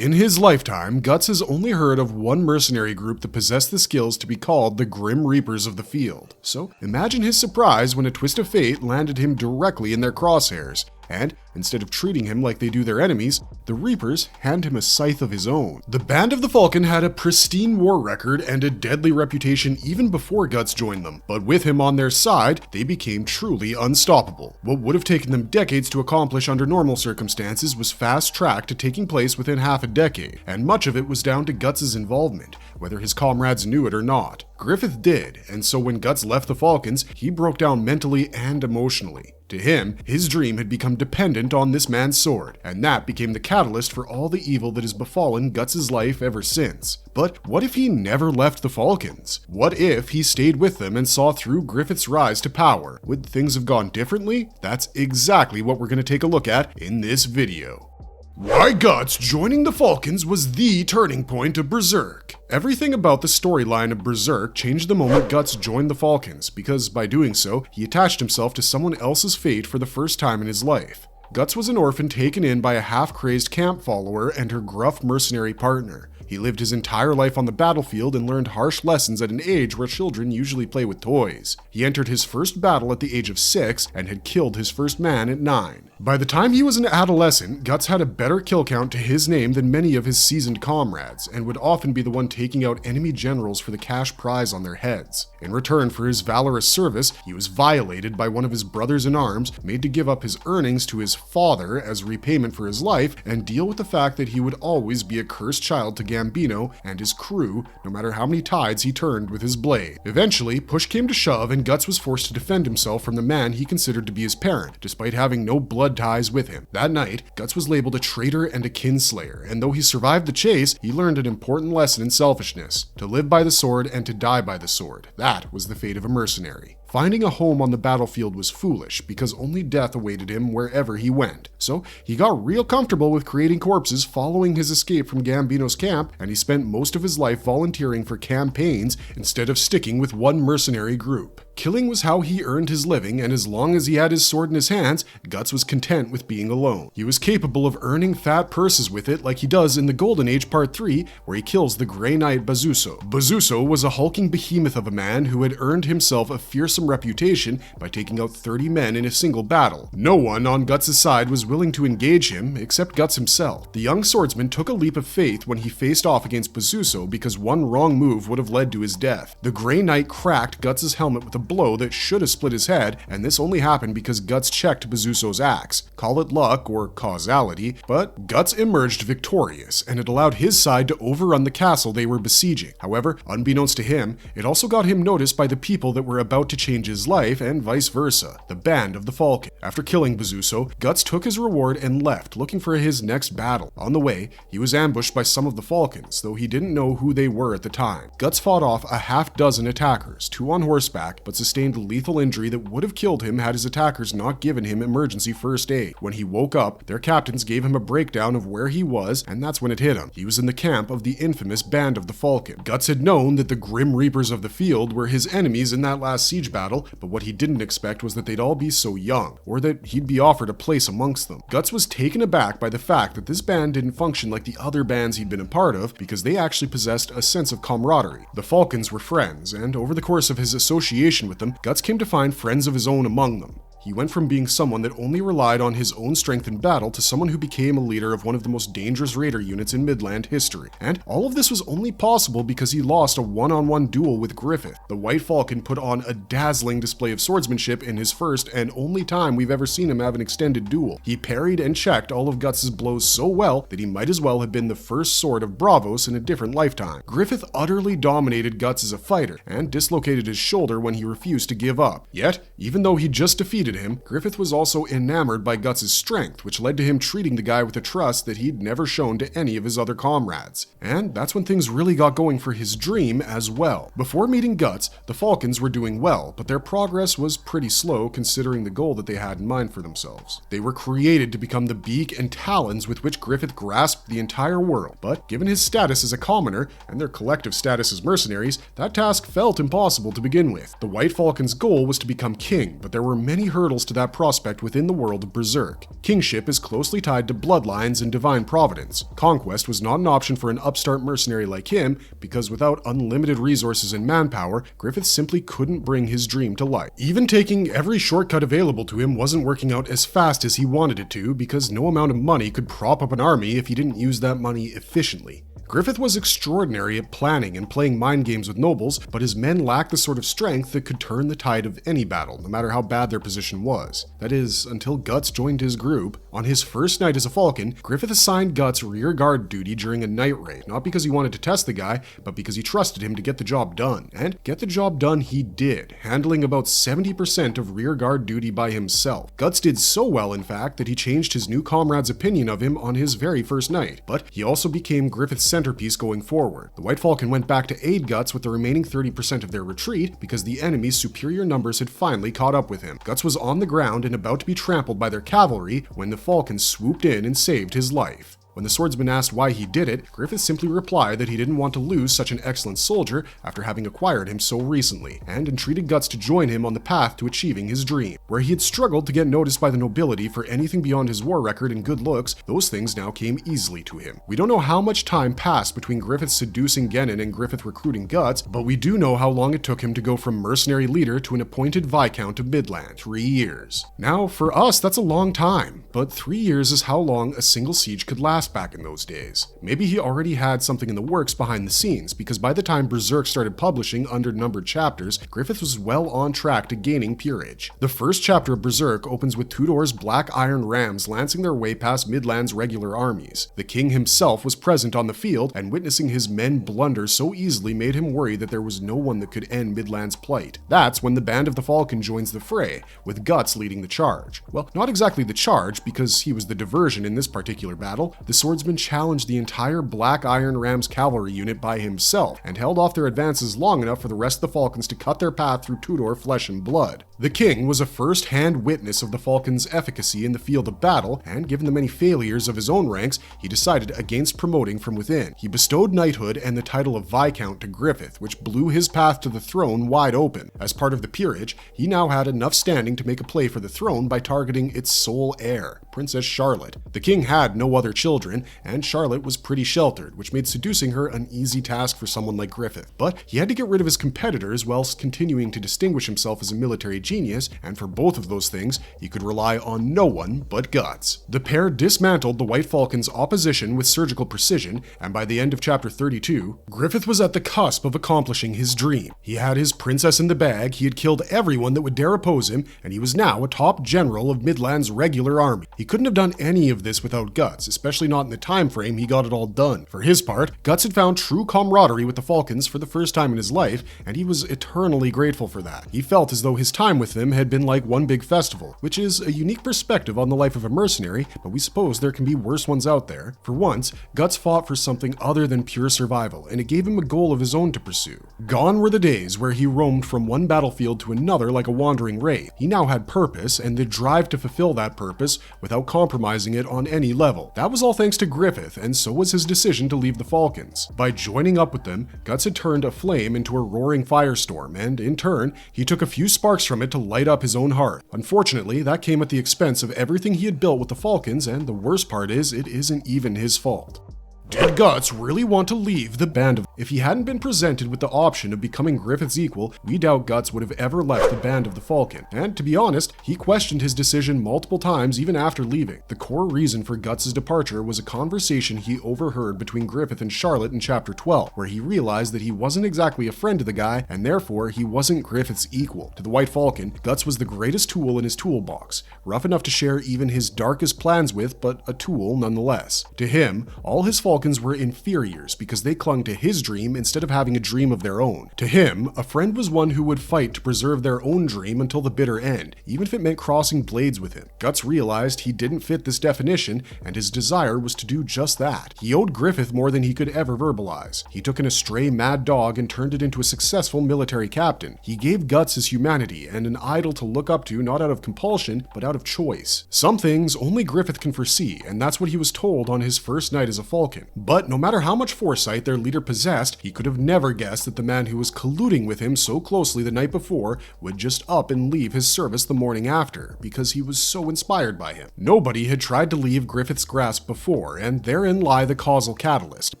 In his lifetime, Guts has only heard of one mercenary group that possessed the skills to be called the Grim Reapers of the Field. So imagine his surprise when a twist of fate landed him directly in their crosshairs. And instead of treating him like they do their enemies, the Reapers hand him a scythe of his own. The Band of the Falcon had a pristine war record and a deadly reputation even before Guts joined them, but with him on their side, they became truly unstoppable. What would have taken them decades to accomplish under normal circumstances was fast-tracked to taking place within half a decade, and much of it was down to Guts' involvement, whether his comrades knew it or not. Griffith did, and so when Guts left the Falcons, he broke down mentally and emotionally. To him, his dream had become dependent on this man's sword, and that became the catalyst for all the evil that has befallen Guts' life ever since. But what if he never left the Falcons? What if he stayed with them and saw through Griffith's rise to power? Would things have gone differently? That's exactly what we're going to take a look at in this video. Why Guts joining the Falcons was the turning point of Berserk. Everything about the storyline of Berserk changed the moment Guts joined the Falcons, because by doing so, he attached himself to someone else's fate for the first time in his life. Guts was an orphan taken in by a half-crazed camp follower and her gruff mercenary partner. He lived his entire life on the battlefield and learned harsh lessons at an age where children usually play with toys. He entered his first battle at the age of 6 and had killed his first man at 9. By the time he was an adolescent, Guts had a better kill count to his name than many of his seasoned comrades, and would often be the one taking out enemy generals for the cash prize on their heads. In return for his valorous service, he was violated by one of his brothers-in-arms, made to give up his earnings to his father as repayment for his life, and deal with the fact that he would always be a cursed child to Gambino and his crew, no matter how many tides he turned with his blade. Eventually, push came to shove and Guts was forced to defend himself from the man he considered to be his parent, despite having no blood ties with him. That night, Guts was labeled a traitor and a kinslayer, and though he survived the chase, he learned an important lesson in selfishness: to live by the sword and to die by the sword. That was the fate of a mercenary. Finding a home on the battlefield was foolish, because only death awaited him wherever he went. So he got real comfortable with creating corpses following his escape from Gambino's camp, and he spent most of his life volunteering for campaigns instead of sticking with one mercenary group. Killing was how he earned his living, and as long as he had his sword in his hands, Guts was content with being alone. He was capable of earning fat purses with it, like he does in the Golden Age Part 3, where he kills the Grey Knight Bazuso. Bazuso was a hulking behemoth of a man who had earned himself a fearsome reputation by taking out 30 men in a single battle. No one on Guts' side was willing to engage him, except Guts himself. The young swordsman took a leap of faith when he faced off against Bazuso, because one wrong move would have led to his death. The Grey Knight cracked Guts' helmet with a blow that should have split his head, and this only happened because Guts checked Bazuso's axe. Call it luck or causality, but Guts emerged victorious, and it allowed his side to overrun the castle they were besieging. However, unbeknownst to him, it also got him noticed by the people that were about to change his life, and vice versa, the Band of the Falcon. After killing Bazuso, Guts took his reward and left, looking for his next battle. On the way, he was ambushed by some of the Falcons, though he didn't know who they were at the time. Guts fought off a half-dozen attackers, 2 on horseback, but sustained a lethal injury that would have killed him had his attackers not given him emergency first aid. When he woke up, their captains gave him a breakdown of where he was, and that's when it hit him. He was in the camp of the infamous Band of the Falcon. Guts had known that the Grim Reapers of the Field were his enemies in that last siege battle, but what he didn't expect was that they'd all be so young, or that he'd be offered a place amongst them. Guts was taken aback by the fact that this band didn't function like the other bands he'd been a part of, because they actually possessed a sense of camaraderie. The Falcons were friends, and over the course of his association with them, Guts came to find friends of his own among them. He went from being someone that only relied on his own strength in battle to someone who became a leader of one of the most dangerous raider units in Midland history. And all of this was only possible because he lost a one-on-one duel with Griffith. The White Falcon put on a dazzling display of swordsmanship in his first and only time we've ever seen him have an extended duel. He parried and checked all of Guts' blows so well that he might as well have been the first sword of Bravos in a different lifetime. Griffith utterly dominated Guts as a fighter and dislocated his shoulder when he refused to give up. Yet, even though he just defeated him, Griffith was also enamored by Guts' strength, which led to him treating the guy with a trust that he'd never shown to any of his other comrades. And that's when things really got going for his dream as well. Before meeting Guts, the Falcons were doing well, but their progress was pretty slow considering the goal that they had in mind for themselves. They were created to become the beak and talons with which Griffith grasped the entire world, but given his status as a commoner and their collective status as mercenaries, that task felt impossible to begin with. The White Falcon's goal was to become king, but there were many hurdles hurdles to that prospect within the world of Berserk. Kingship is closely tied to bloodlines and divine providence. Conquest was not an option for an upstart mercenary like him, because without unlimited resources and manpower, Griffith simply couldn't bring his dream to life. Even taking every shortcut available to him wasn't working out as fast as he wanted it to, because no amount of money could prop up an army if he didn't use that money efficiently. Griffith was extraordinary at planning and playing mind games with nobles, but his men lacked the sort of strength that could turn the tide of any battle, no matter how bad their position was. That is, until Guts joined his group. On his first night as a Falcon, Griffith assigned Guts rear guard duty during a night raid, not because he wanted to test the guy, but because he trusted him to get the job done. And get the job done he did, handling about 70% of rear guard duty by himself. Guts did so well, in fact, that he changed his new comrade's opinion of him on his very first night, but he also became Griffith's centerpiece going forward. The White Falcon went back to aid Guts with the remaining 30% of their retreat because the enemy's superior numbers had finally caught up with him. Guts was on the ground and about to be trampled by their cavalry when the Falcon swooped in and saved his life. When the swordsman asked why he did it, Griffith simply replied that he didn't want to lose such an excellent soldier after having acquired him so recently, and entreated Guts to join him on the path to achieving his dream. Where he had struggled to get noticed by the nobility for anything beyond his war record and good looks, those things now came easily to him. We don't know how much time passed between Griffith seducing Gennin and Griffith recruiting Guts, but we do know how long it took him to go from mercenary leader to an appointed Viscount of Midland, 3 years. Now, for us, that's a long time, but 3 years is how long a single siege could last back in those days. Maybe he already had something in the works behind the scenes, because by the time Berserk started publishing under-numbered chapters, Griffith was well on track to gaining peerage. The first chapter of Berserk opens with Tudor's Black Iron Rams lancing their way past Midland's regular armies. The king himself was present on the field, and witnessing his men blunder so easily made him worry that there was no one that could end Midland's plight. That's when the Band of the Falcon joins the fray, with Guts leading the charge. Well, not exactly the charge, because he was the diversion in this particular battle. The swordsman challenged the entire Black Iron Rams cavalry unit by himself, and held off their advances long enough for the rest of the Falcons to cut their path through Tudor flesh and blood. The king was a first-hand witness of the Falcons' efficacy in the field of battle, and given the many failures of his own ranks, he decided against promoting from within. He bestowed knighthood and the title of Viscount to Griffith, which blew his path to the throne wide open. As part of the peerage, he now had enough standing to make a play for the throne by targeting its sole heir, Princess Charlotte. The king had no other children, and Charlotte was pretty sheltered, which made seducing her an easy task for someone like Griffith. But he had to get rid of his competitors whilst continuing to distinguish himself as a military genius, and for both of those things, he could rely on no one but Guts. The pair dismantled the White Falcon's opposition with surgical precision, and by the end of chapter 32, Griffith was at the cusp of accomplishing his dream. He had his princess in the bag, he had killed everyone that would dare oppose him, and he was now a top general of Midland's regular army. He couldn't have done any of this without Guts, especially not in the time frame he got it all done. For his part, Guts had found true camaraderie with the Falcons for the first time in his life, and he was eternally grateful for that. He felt as though his time with them had been like one big festival, which is a unique perspective on the life of a mercenary, but we suppose there can be worse ones out there. For once, Guts fought for something other than pure survival, and it gave him a goal of his own to pursue. Gone were the days where he roamed from one battlefield to another like a wandering wraith. He now had purpose, and the drive to fulfill that purpose without compromising it on any level. That was all thanks to Griffith, and so was his decision to leave the Falcons. By joining up with them, Guts had turned a flame into a roaring firestorm, and in turn, he took a few sparks from it to light up his own hearth. Unfortunately, that came at the expense of everything he had built with the Falcons, and the worst part is, it isn't even his fault. Did Guts really want to leave the Band of... If he hadn't been presented with the option of becoming Griffiths Equal, we doubt Guts would have ever left the Band of the Falcon. And to be honest, he questioned his decision multiple times even after leaving. The core reason for Guts' departure was a conversation he overheard between Griffith and Charlotte in chapter 12, where he realized that he wasn't exactly a friend to the guy, and therefore he wasn't Griffiths' equal. To the White Falcon, Guts was the greatest tool in his toolbox, rough enough to share even his darkest plans with, but a tool nonetheless. To him, all his Falcons were inferiors because they clung to his dream instead of having a dream of their own. To him, a friend was one who would fight to preserve their own dream until the bitter end, even if it meant crossing blades with him. Guts realized he didn't fit this definition, and his desire was to do just that. He owed Griffith more than he could ever verbalize. He took an astray mad dog and turned it into a successful military captain. He gave Guts his humanity and an idol to look up to, not out of compulsion, but out of choice. Some things only Griffith can foresee, and that's what he was told on his first night as a Falcon. But no matter how much foresight their leader possessed, he could have never guessed that the man who was colluding with him so closely the night before would just up and leave his service the morning after, because he was so inspired by him. Nobody had tried to leave Griffith's grasp before, and therein lie the causal catalyst.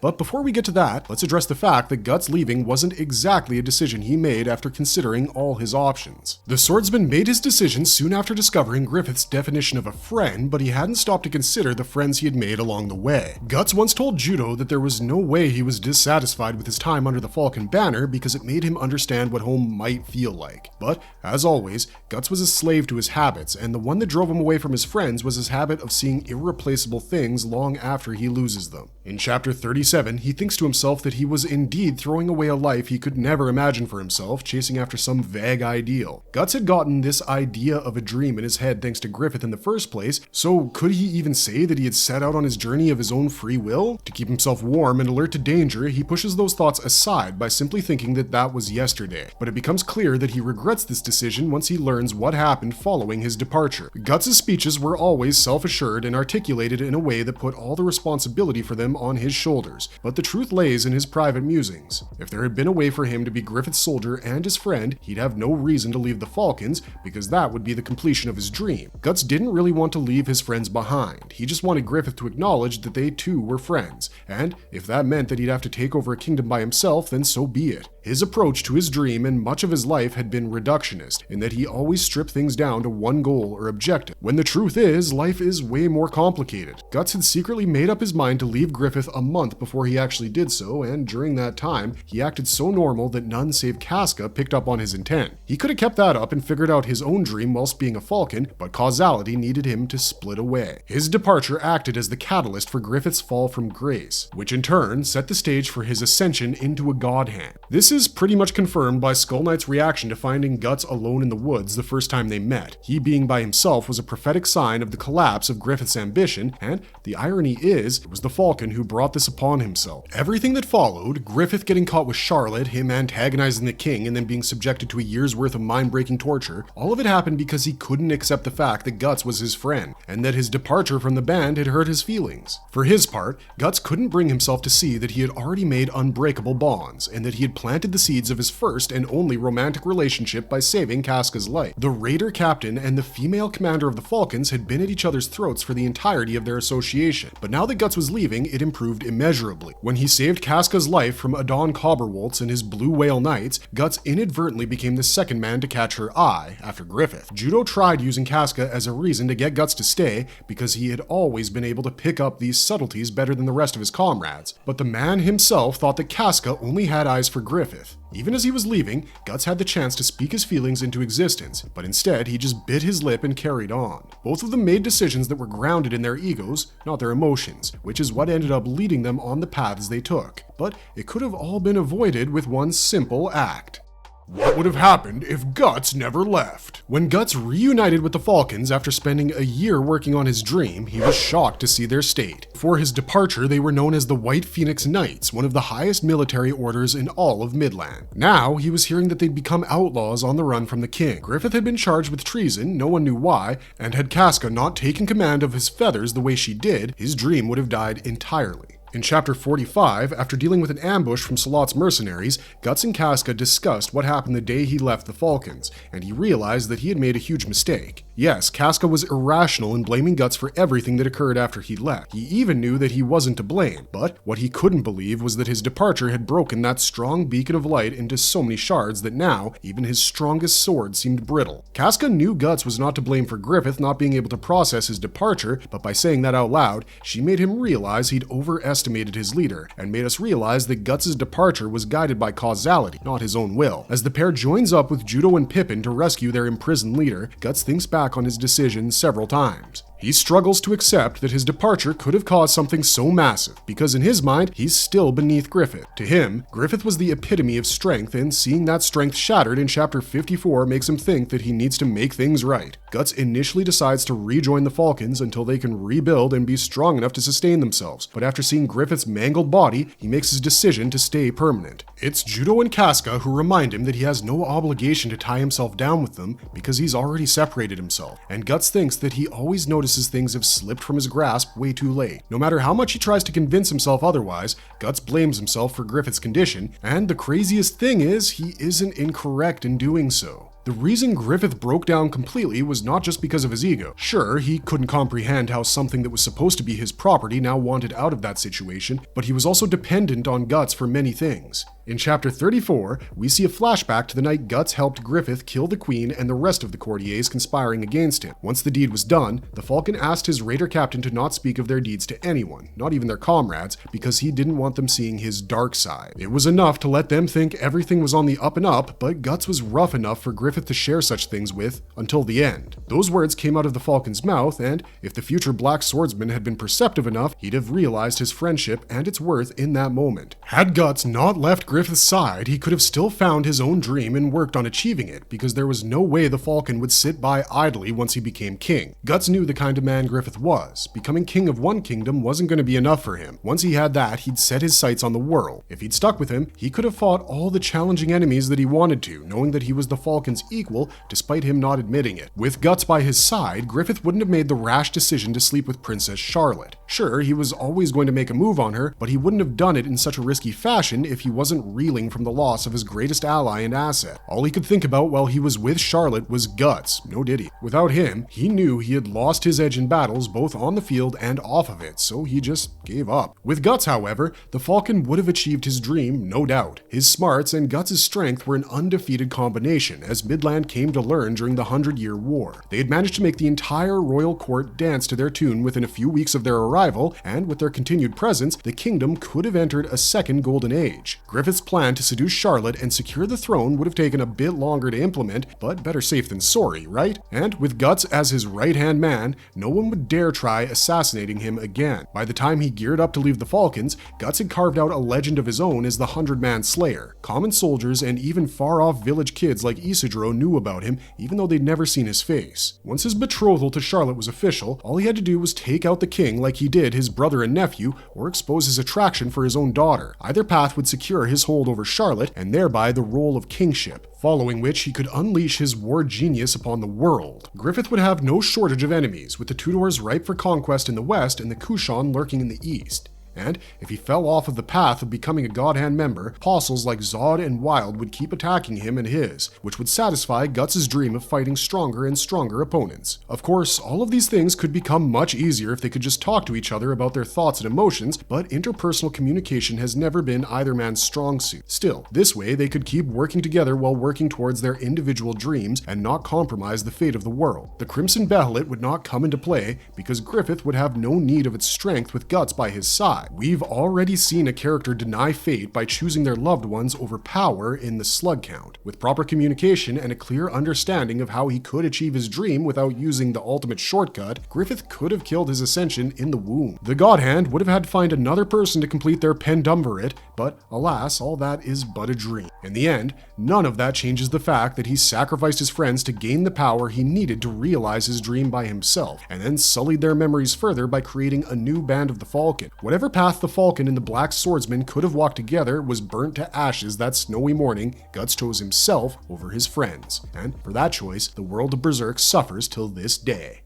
But before we get to that, let's address the fact that Guts leaving wasn't exactly a decision he made after considering all his options. The swordsman made his decision soon after discovering Griffith's definition of a friend, but he hadn't stopped to consider the friends he had made along the way. Guts once told Judo that there was no way he was dissatisfied with his time under the Falcon banner because it made him understand what home might feel like. But, as always, Guts was a slave to his habits, and the one that drove him away from his friends was his habit of seeing irreplaceable things long after he loses them. In chapter 37, he thinks to himself that he was indeed throwing away a life he could never imagine for himself, chasing after some vague ideal. Guts had gotten this idea of a dream in his head thanks to Griffith in the first place, so could he even say that he had set out on his journey of his own free will? To keep himself warm and alert to danger, he pushes those thoughts aside by simply thinking that that was yesterday. But it becomes clear that he regrets this decision once he learns what happened following his departure. Guts' speeches were always self-assured and articulated in a way that put all the responsibility for them on his shoulders, but the truth lays in his private musings. If there had been a way for him to be Griffith's soldier and his friend, he'd have no reason to leave the Falcons, because that would be the completion of his dream. Guts didn't really want to leave his friends behind. He just wanted Griffith to acknowledge that they too were friends, and if that meant that he'd have to take over a kingdom by himself, then so be it. His approach to his dream and much of his life had been reductionist, in that he always stripped things down to one goal or objective, when the truth is, life is way more complicated. Guts had secretly made up his mind to leave Griffith a month before he actually did so, and during that time, he acted so normal that none save Casca picked up on his intent. He could have kept that up and figured out his own dream whilst being a Falcon, but causality needed him to split away. His departure acted as the catalyst for Griffith's fall from grace, which in turn set the stage for his ascension into a god hand. This is pretty much confirmed by Skull Knight's reaction to finding Guts alone in the woods the first time they met. He being by himself was a prophetic sign of the collapse of Griffith's ambition, and the irony is, it was the Falcon who brought this upon himself. Everything that followed, Griffith getting caught with Charlotte, him antagonizing the king and then being subjected to a year's worth of mind-breaking torture, all of it happened because he couldn't accept the fact that Guts was his friend, and that his departure from the band had hurt his feelings. For his part, Guts couldn't bring himself to see that he had already made unbreakable bonds, and that he had planted the seeds of his first and only romantic relationship by saving Casca's life. The raider captain and the female commander of the Falcons had been at each other's throats for the entirety of their association, but now that Guts was leaving, it improved immeasurably. When he saved Casca's life from Adon Cobberwoltz and his Blue Whale Knights, Guts inadvertently became the second man to catch her eye, after Griffith. Judo tried using Casca as a reason to get Guts to stay, because he had always been able to pick up these subtleties better than the rest of his comrades, but the man himself thought that Casca only had eyes for Griffith. Even as he was leaving, Guts had the chance to speak his feelings into existence, but instead he just bit his lip and carried on. Both of them made decisions that were grounded in their egos, not their emotions, which is what ended up leading them on the paths they took. But it could have all been avoided with one simple act. What would have happened if Guts never left? When Guts reunited with the Falcons after spending a year working on his dream, he was shocked to see their state. Before his departure, they were known as the White Phoenix Knights, one of the highest military orders in all of Midland. Now, he was hearing that they'd become outlaws on the run from the king. Griffith had been charged with treason, no one knew why, and had Casca not taken command of his feathers the way she did, his dream would have died entirely. In chapter 45, after dealing with an ambush from Salot's mercenaries, Guts and Casca discussed what happened the day he left the Falcons, and he realized that he had made a huge mistake. Yes, Casca was irrational in blaming Guts for everything that occurred after he left. He even knew that he wasn't to blame, but what he couldn't believe was that his departure had broken that strong beacon of light into so many shards that now, even his strongest sword seemed brittle. Casca knew Guts was not to blame for Griffith not being able to process his departure, but by saying that out loud, she made him realize he'd overestimated his leader, and made us realize that Guts' departure was guided by causality, not his own will. As the pair joins up with Judo and Pippin to rescue their imprisoned leader, Guts thinks back on his decision several times. He struggles to accept that his departure could have caused something so massive, because in his mind, he's still beneath Griffith. To him, Griffith was the epitome of strength, and seeing that strength shattered in chapter 54 makes him think that he needs to make things right. Guts initially decides to rejoin the Falcons until they can rebuild and be strong enough to sustain themselves, but after seeing Griffith's mangled body, he makes his decision to stay permanent. It's Judo and Casca who remind him that he has no obligation to tie himself down with them because he's already separated himself, and Guts thinks that he always notices things have slipped from his grasp way too late. No matter how much he tries to convince himself otherwise, Guts blames himself for Griffith's condition, and the craziest thing is he isn't incorrect in doing so. The reason Griffith broke down completely was not just because of his ego. Sure, he couldn't comprehend how something that was supposed to be his property now wanted out of that situation, but he was also dependent on Guts for many things. In chapter 34, we see a flashback to the night Guts helped Griffith kill the queen and the rest of the courtiers conspiring against him. Once the deed was done, the Falcon asked his raider captain to not speak of their deeds to anyone, not even their comrades, because he didn't want them seeing his dark side. It was enough to let them think everything was on the up and up, but Guts was rough enough for Griffith to share such things with until the end. Those words came out of the Falcon's mouth, and if the future Black Swordsman had been perceptive enough, he'd have realized his friendship and its worth in that moment. Had Guts not left Griffith's side, he could have still found his own dream and worked on achieving it, because there was no way the Falcon would sit by idly once he became king. Guts knew the kind of man Griffith was. Becoming king of one kingdom wasn't going to be enough for him. Once he had that, he'd set his sights on the world. If he'd stuck with him, he could have fought all the challenging enemies that he wanted to, knowing that he was the Falcon's equal, despite him not admitting it. With Guts by his side, Griffith wouldn't have made the rash decision to sleep with Princess Charlotte. Sure, he was always going to make a move on her, but he wouldn't have done it in such a risky fashion if he wasn't reeling from the loss of his greatest ally and asset. All he could think about while he was with Charlotte was Guts, no did he. Without him, he knew he had lost his edge in battles both on the field and off of it, so he just gave up. With Guts, however, the Falcon would have achieved his dream, no doubt. His smarts and Guts' strength were an undefeated combination, as Midland came to learn during the 100-Year War. They had managed to make the entire royal court dance to their tune within a few weeks of their arrival, and with their continued presence, the kingdom could have entered a second golden age. Griffith's plan to seduce Charlotte and secure the throne would have taken a bit longer to implement, but better safe than sorry, right? And with Guts as his right-hand man, no one would dare try assassinating him again. By the time he geared up to leave the Falcons, Guts had carved out a legend of his own as the 100-Man Slayer. Common soldiers and even far-off village kids like Isidro knew about him, even though they'd never seen his face. Once his betrothal to Charlotte was official, all he had to do was take out the king like he did his brother and nephew, or expose his attraction for his own daughter. Either path would secure his hold over Charlotte, and thereby the role of kingship, following which he could unleash his war genius upon the world. Griffith would have no shortage of enemies, with the Tudors ripe for conquest in the west and the Kushan lurking in the east. And if he fell off of the path of becoming a God-Hand member, apostles like Zod and Wild would keep attacking him and his, which would satisfy Guts' dream of fighting stronger and stronger opponents. Of course, all of these things could become much easier if they could just talk to each other about their thoughts and emotions, but interpersonal communication has never been either man's strong suit. Still, this way they could keep working together while working towards their individual dreams and not compromise the fate of the world. The Crimson Behelit would not come into play because Griffith would have no need of its strength with Guts by his side. We've already seen a character deny fate by choosing their loved ones over power in the Slug Count. With proper communication and a clear understanding of how he could achieve his dream without using the ultimate shortcut, Griffith could have killed his ascension in the womb. The God Hand would have had to find another person to complete their pendumvirate, but alas, all that is but a dream. In the end, none of that changes the fact that he sacrificed his friends to gain the power he needed to realize his dream by himself, and then sullied their memories further by creating a new band of the Falcon. Whatever path the Falcon and the Black Swordsman could have walked together was burnt to ashes that snowy morning. Guts chose himself over his friends, and for that choice, the world of Berserk suffers till this day.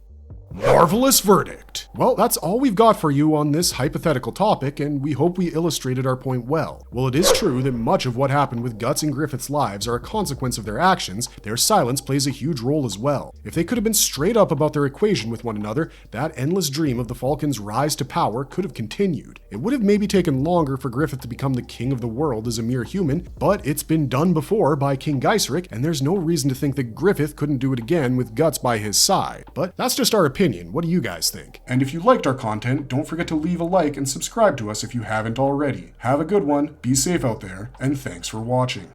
Marvelous verdict! Well, that's all we've got for you on this hypothetical topic, and we hope we illustrated our point well. While it is true that much of what happened with Guts and Griffith's lives are a consequence of their actions, their silence plays a huge role as well. If they could have been straight up about their equation with one another, that endless dream of the Falcon's rise to power could have continued. It would have maybe taken longer for Griffith to become the king of the world as a mere human, but it's been done before by King Gyseric, and there's no reason to think that Griffith couldn't do it again with Guts by his side. But that's just our opinion. What do you guys think? And if you liked our content, don't forget to leave a like and subscribe to us if you haven't already. Have a good one, be safe out there, and thanks for watching.